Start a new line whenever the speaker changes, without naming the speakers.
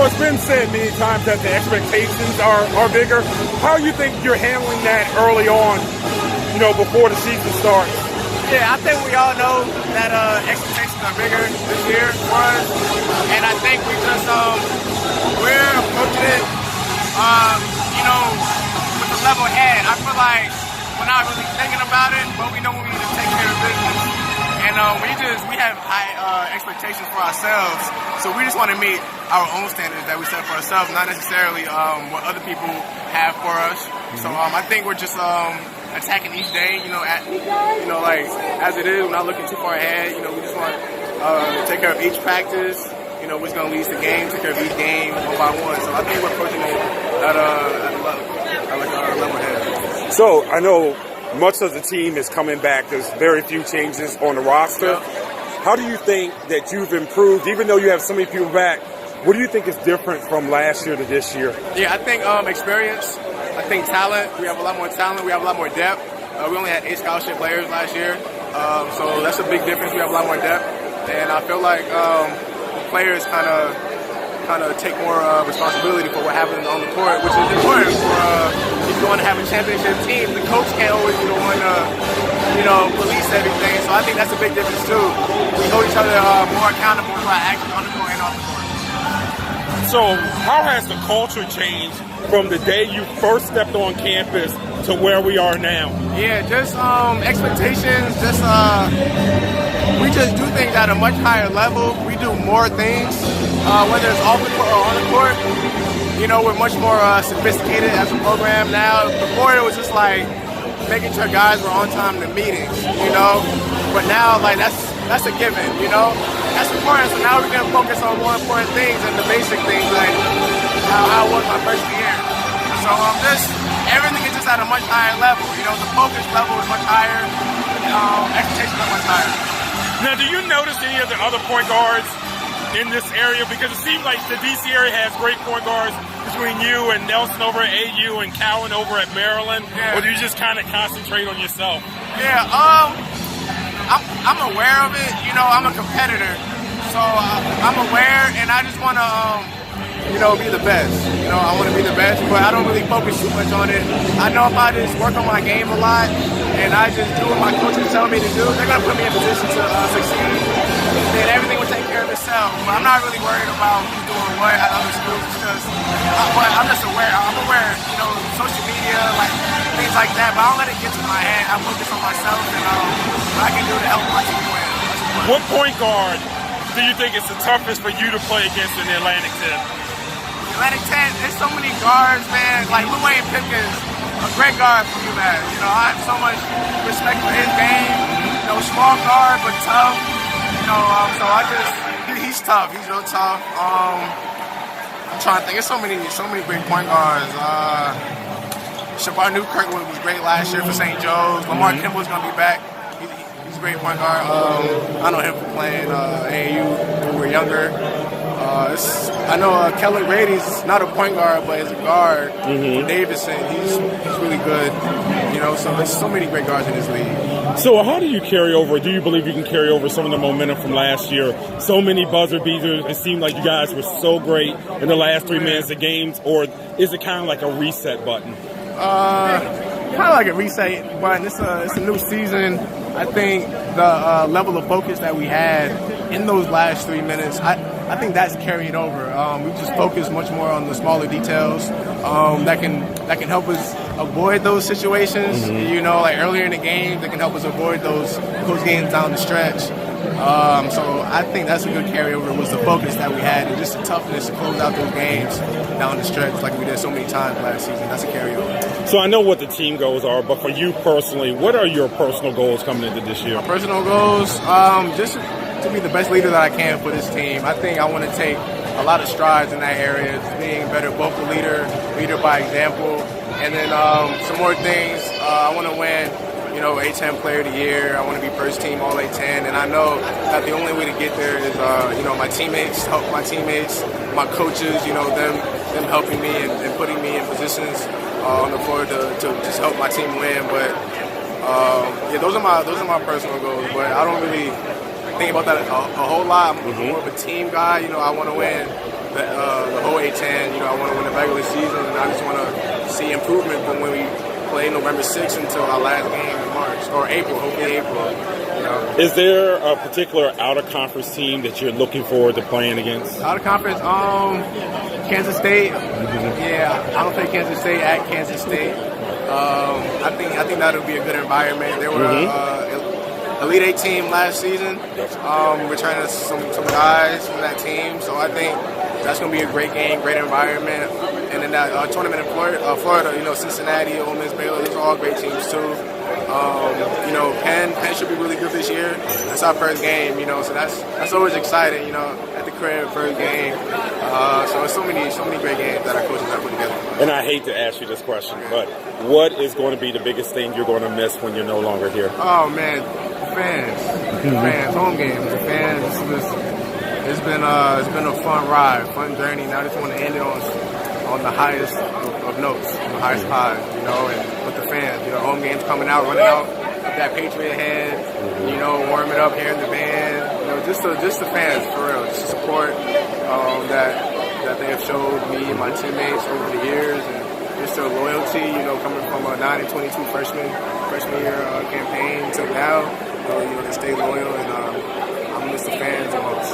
it's been said many times that the expectations are bigger. How do you think you're handling that early on, before the season starts?
Yeah, I think we all know that expectations are bigger this year for us, and I think we're approaching it, with a level head. I feel like we're not really thinking about it, but we know we need to take care of business, and we have high expectations for ourselves, so we just want to meet our own standards that we set for ourselves, not necessarily what other people have for us. So I think we're just attacking each day, like as it is. We're not looking too far ahead. We just want to take care of each practice. What's going to lead to the game, take care of each game one by one. So I think we're approaching it at a level head.
So I know much of the team is coming back. There's very few changes on the roster.
Yeah.
How do you think that you've improved, even though you have so many people back? What do you think is different from last year to this year?
Yeah, I think experience. I think talent. We have a lot more talent. We have a lot more depth. We only had 8 scholarship players last year, so that's a big difference. We have a lot more depth, and I feel like players kind of take more responsibility for what happens on the court, which is important for if you want to have a championship team. The coach can't always be the one to police everything. So I think that's a big difference too. We hold each other more accountable for our actions on the court and off the court.
So how has the culture changed from the day you first stepped on campus to where we are now?
Yeah, just expectations. We just do things at a much higher level. We do more things, whether it's off the court or on the court. We're much more sophisticated as a program now. Before it was just like making sure guys were on time to meetings, But now, that's a given, That's important. So now we can focus on more important things and the basic things, like how it was my first year. So everything is just at a much higher level. The focus level is much higher. Expectations are much higher.
Now, do you notice any of the other point guards in this area? Because it seems like the D.C. area has great point guards between you and Nelson over at AU and Cowan over at Maryland.
Yeah.
Or do you just kind of concentrate on yourself?
Yeah, I'm aware of it. I'm a competitor. So I'm aware, and I just want to, be the best. I want to be the best, but I don't really focus too much on it. I know if I just work on my game a lot, and I just do what my coaches tell me to do, they're going to put me in a position to succeed. Then everything will take care of itself. But I'm not really worried about who's doing what at other schools. It's just, but I'm just aware. I'm aware, social media, things like that. But I don't let it get to my head. I focus on myself and what I can do to help my team win.
What point guard do you think is the toughest for you to play against in the Atlantic 10?
Atlantic 10, there's so many guards, man. Like Lil Wayne Pickens, a great guard for you, man. I have so much respect for his game. Small guard, but tough. So he's tough. He's real tough. I'm trying to think. There's so many great point guards. Shabar Newkirk was great last year for St. Joe's. Lamar Kimball's gonna be back. He's a great point guard. I know him from playing AAU when we were younger. I know Kellen Grady's not a point guard, but is a guard. Davidson, he's really good. So there's so many great guards in this league.
So how do you carry over? Do you believe you can carry over some of the momentum from last year? So many buzzer beaters. It seemed like you guys were so great in the last 3 minutes of games, or is it kind of like a reset button?
Kind of like a reset button. It's a new season. I think the level of focus that we had in those last 3 minutes, I think that's carried over. We just focus much more on the smaller details that can help us avoid those situations. Like earlier in the game, that can help us avoid those games down the stretch. So I think that's a good carryover, was the focus that we had and just the toughness to close out those games down the stretch like we did so many times last season. That's a carryover.
So I know what the team goals are, but for you personally, what are your personal goals coming into this year?
My personal goals, just to be the best leader that I can for this team. I think I want to take a lot of strides in that area, being a better vocal leader by example, and then some more things. I want to win A10 Player of the Year. I want to be first team All A10, and I know that the only way to get there is, my teammates, help my teammates, my coaches, them helping me and putting me in positions on the floor to just help my team win. But those are my personal goals. But I don't really think about that a whole lot. I'm more of a team guy. I want to win the whole A10. You know, I want to win the regular season, and I just want to see improvement from when we play November 6th until our last game in March or April, hopefully April. You know.
Is there a particular out-of-conference team that you're looking forward to playing against?
Out-of-conference, Kansas State. Yeah, I don't think Kansas State at Kansas State. I think that'll be a good environment. They were Elite Eight team last season, returning some guys from that team. So I think that's going to be a great game, great environment. And then that tournament in Florida, you know, Cincinnati, Ole Miss, Baylor, those are all great teams too. You know, Penn should be really good this year. That's our first game, you know, so that's always exciting, you know, at the crib, first game. So it's so many great games that our coaches have put together.
And I hate to ask you this question, but what is going to be the biggest thing you're going to miss when you're no longer here?
Oh man, fans, home games, the fans. It's been a fun ride, fun journey. Now I just want to end it on the highest of notes, the highest highs, you know, and with the fans, you know, home games coming out, running out with that Patriot head, you know, warming up, hearing the band, you know, just the fans for real, just the support that they have showed me and my teammates over the years, and just their loyalty, you know, coming from a 9 and 22 freshman year campaign till now, you know, they stay loyal, and I'm gonna miss the fans the most.